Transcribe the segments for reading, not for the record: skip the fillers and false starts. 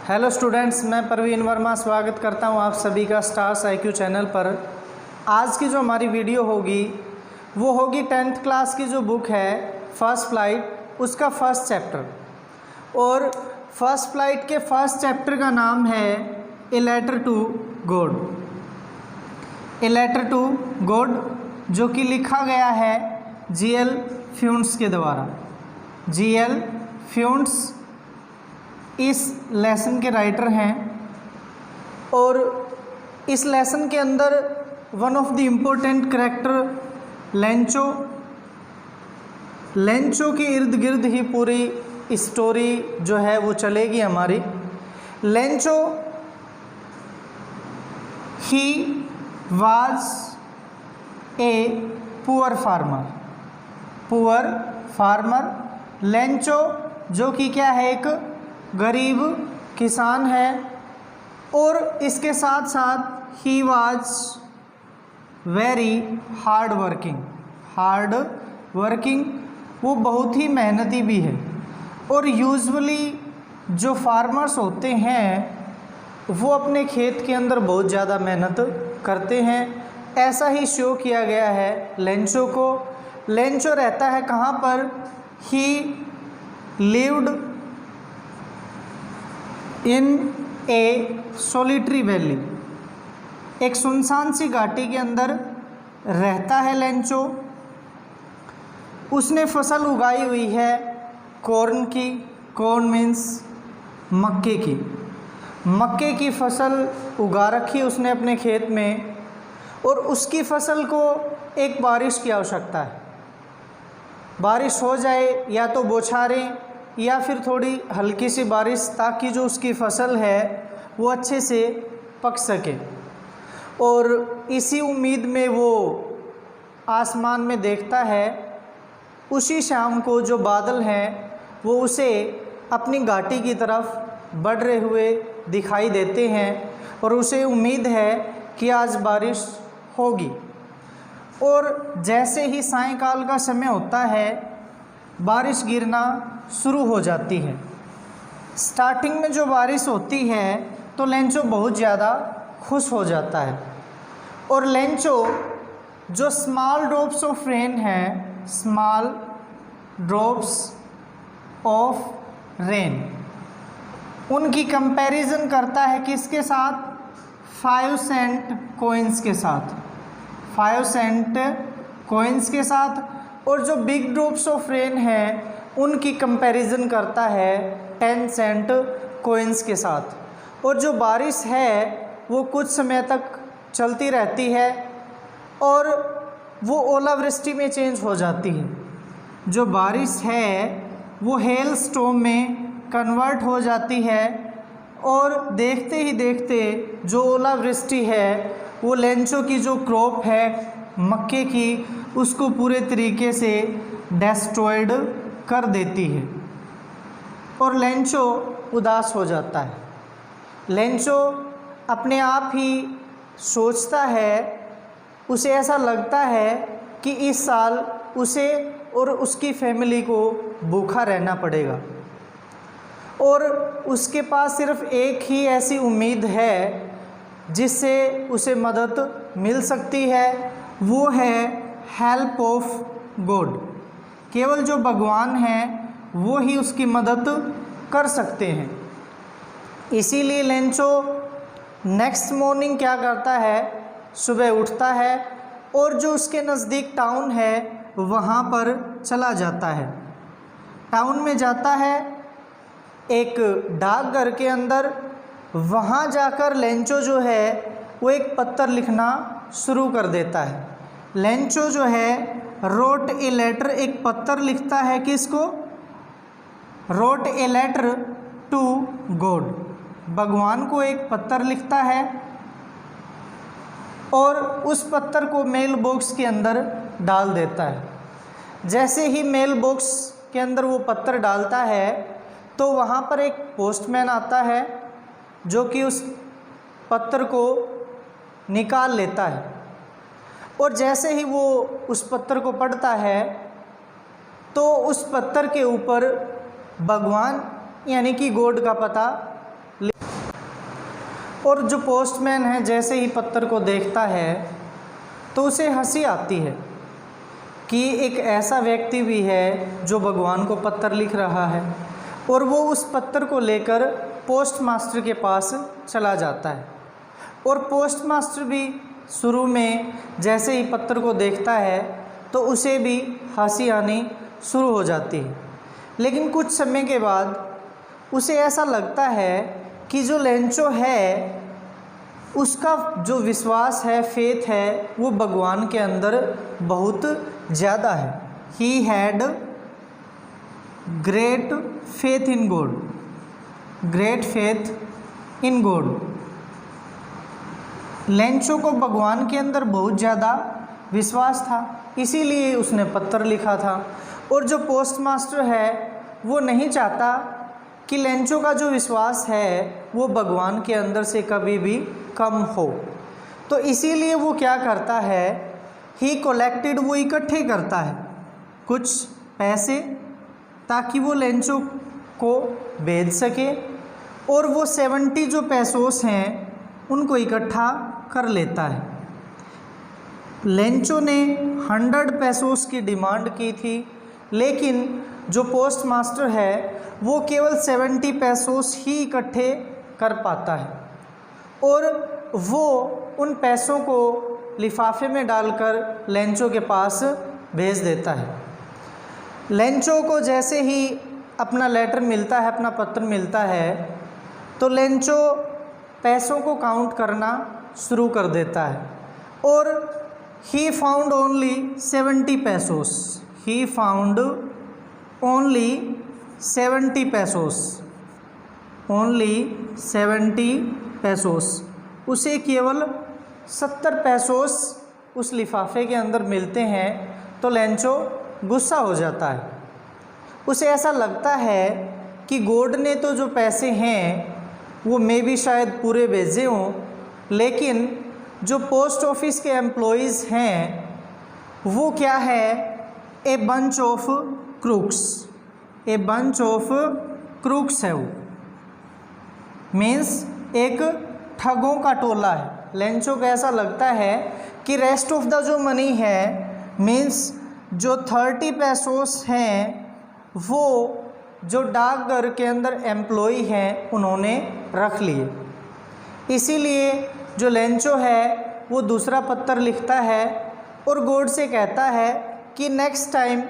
Hello students, मैं परवीन वर्मा स्वागत करता हूं आप सभी का स्टार्स IQ चैनल पर। आज की जो हमारी वीडियो होगी वो होगी 10th क्लास की जो बुक है फर्स्ट फ्लाइट, उसका फर्स्ट चैप्टर। और फर्स्ट फ्लाइट के फर्स्ट चैप्टर का नाम है a letter to God. A letter to God जो कि लिखा गया है G.L. फ्यूंट्स के द्वारा। G.L. फ्यूंट्स इस लेसन के राइटर हैं और इस लेसन के अंदर one of the important character Lencho के इर्द गिर्द ही पूरी स्टोरी जो है वो चलेगी हमारी। Lencho he was a poor farmer. Lencho जो कि क्या है, एक गरीब किसान है। और इसके साथ साथ he was very hard working, वो बहुत ही मेहनती भी है। और यूजुअली जो फार्मर्स होते हैं वो अपने खेत के अंदर बहुत ज़्यादा मेहनत करते हैं। ऐसा ही शो किया गया है लेंचो को। लेंचो रहता है कहाँ पर? ही lived in A solitary valley, एक सुनसान सी घाटी के अंदर रहता है लेंचो। उसने फसल उगाई हुई है कॉर्न की। कॉर्न मीन्स मक्के की फसल उगा रखी है उसने अपने खेत में। और उसकी फसल को एक बारिश की आवश्यकता है। बारिश हो जाए या तो बौछारें या फिर थोड़ी हल्की सी बारिश, ताकि जो उसकी फसल है वो अच्छे से पक सके। और इसी उम्मीद में वो आसमान में देखता है। उसी शाम को जो बादल हैं वो उसे अपनी घाटी की तरफ बढ़ रहे हुए दिखाई देते हैं और उसे उम्मीद है कि आज बारिश होगी। और जैसे ही सायंकाल का समय होता है बारिश गिरना शुरू हो जाती है। स्टार्टिंग में जो बारिश होती है तो लेंचो बहुत ज़्यादा खुश हो जाता है। और लेंचो जो स्मॉल ड्रॉप्स ऑफ रेन उनकी कंपैरिजन करता है किसके साथ? 5 सेंट कॉइन्स के साथ। 5 सेंट कॉइन्स के साथ। और जो बिग ड्रॉप्स ऑफ रेन है उनकी कंपैरिजन करता है 10 सेंट कॉइन्स के साथ। और जो बारिश है वो कुछ समय तक चलती रहती है और वो ओलावृष्टि में चेंज हो जाती है। जो बारिश है वो हेल स्टॉर्म में कन्वर्ट हो जाती है। और देखते ही देखते जो ओलावृष्टि है वो लेंचो की जो क्रॉप है मक्के की, उसको पूरे तरीके से डेस्ट्रॉयड कर देती है। और लेंचो उदास हो जाता है। लेंचो अपने आप ही सोचता है, उसे ऐसा लगता है कि इस साल उसे और उसकी फैमिली को भूखा रहना पड़ेगा। और उसके पास सिर्फ एक ही ऐसी उम्मीद है जिससे उसे मदद मिल सकती है, वो है हेल्प ऑफ गॉड। केवल जो भगवान हैं वो ही उसकी मदद कर सकते हैं। इसीलिए लेंचो नेक्स्ट मॉर्निंग क्या करता है, सुबह उठता है और जो उसके नज़दीक टाउन है वहाँ पर चला जाता है। टाउन में जाता है एक डाकघर के अंदर। वहाँ जाकर लेंचो जो है वो एक पत्र लिखना शुरू कर देता है। लेंचो जो है रोट ए लेटर, एक पत्र लिखता है किसको? Wrote a letter to God, भगवान को एक पत्र लिखता है। और उस पत्र को मेल बॉक्स के अंदर डाल देता है। जैसे ही मेल बॉक्स के अंदर वो पत्र डालता है तो वहाँ पर एक पोस्टमैन आता है जो कि उस पत्र को निकाल लेता है। और जैसे ही वो उस पत्र को पढ़ता है तो उस पत्र के ऊपर भगवान यानी कि गॉड का पता और जो पोस्टमैन है जैसे ही पत्र को देखता है तो उसे हंसी आती है कि एक ऐसा व्यक्ति भी है जो भगवान को पत्र लिख रहा है, और वो उस पत्र को लेकर पोस्ट मास्टर के पास चला जाता है। और पोस्ट मास्टर भी शुरू में जैसे ही पत्र को देखता है तो उसे भी हंसी आनी शुरू हो जाती है, लेकिन कुछ समय के बाद उसे ऐसा लगता है कि जो लेंचो है उसका जो विश्वास है, फेथ है, वो भगवान के अंदर बहुत ज़्यादा है। He had great faith in God, great faith in God. Lencho को भगवान के अंदर बहुत ज़्यादा विश्वास था, इसीलिए उसने पत्र लिखा था। और जो पोस्ट मास्टर है वो नहीं चाहता कि लेंचो का जो विश्वास है वो भगवान के अंदर से कभी भी कम हो, तो इसीलिए वो क्या करता है, ही कलेक्टेड, वो इकट्ठे करता है कुछ पैसे ताकि वो लेंचो को भेज सके, और वो 70 जो पैसोस हैं उनको इकट्ठा कर लेता है। लेंचो ने 100 पैसोस की डिमांड की थी, लेकिन जो पोस्ट मास्टर है वो केवल 70 पैसोस ही इकट्ठे कर पाता है, और वो उन पैसों को लिफाफे में डालकर लेंचो के पास भेज देता है। लेंचो को जैसे ही अपना लेटर मिलता है, अपना पत्र मिलता है, तो लेंचो पैसों को काउंट करना शुरू कर देता है, और he found only 70 pesos, he found only 70 pesos, only 70 pesos. उसे केवल 70 पैसोस उस लिफाफे के अंदर मिलते हैं, तो लेंचो गुस्सा हो जाता है। उसे ऐसा लगता है कि गॉड ने तो जो पैसे हैं वो मैं भी शायद पूरे भेजे हों, लेकिन जो पोस्ट ऑफिस के एम्प्लॉइज़ हैं वो क्या है, a bunch of crooks, a bunch of crooks है, वो मीन्स एक ठगों का टोला है। लेंचो को ऐसा लगता है कि रेस्ट ऑफ द जो मनी है, मीन्स जो 30 पैसोस हैं वो जो डाकघर के अंदर एम्प्लॉई हैं उन्होंने रख लिए। इसीलिए जो लेंचो है वो दूसरा पत्र लिखता है और गॉड से कहता है कि नेक्स्ट टाइम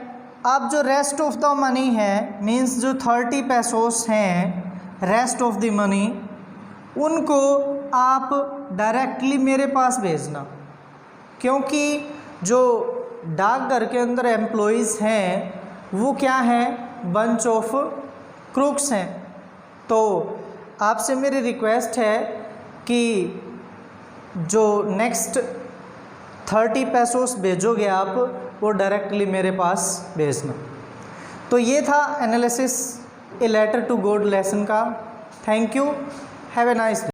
आप जो रेस्ट ऑफ द मनी है, मीन्स जो 30 पैसोस हैं, रेस्ट ऑफ द मनी, उनको आप डायरेक्टली मेरे पास भेजना, क्योंकि जो डाकघर के अंदर एम्प्लॉइज़ हैं वो क्या हैं, बंच ऑफ क्रूक्स हैं। तो आपसे मेरी रिक्वेस्ट है कि जो नेक्स्ट 30 पैसोस भेजोगे आप, वो डायरेक्टली मेरे पास भेजना। तो ये था analysis a letter to God lesson का। Thank you, have a nice day.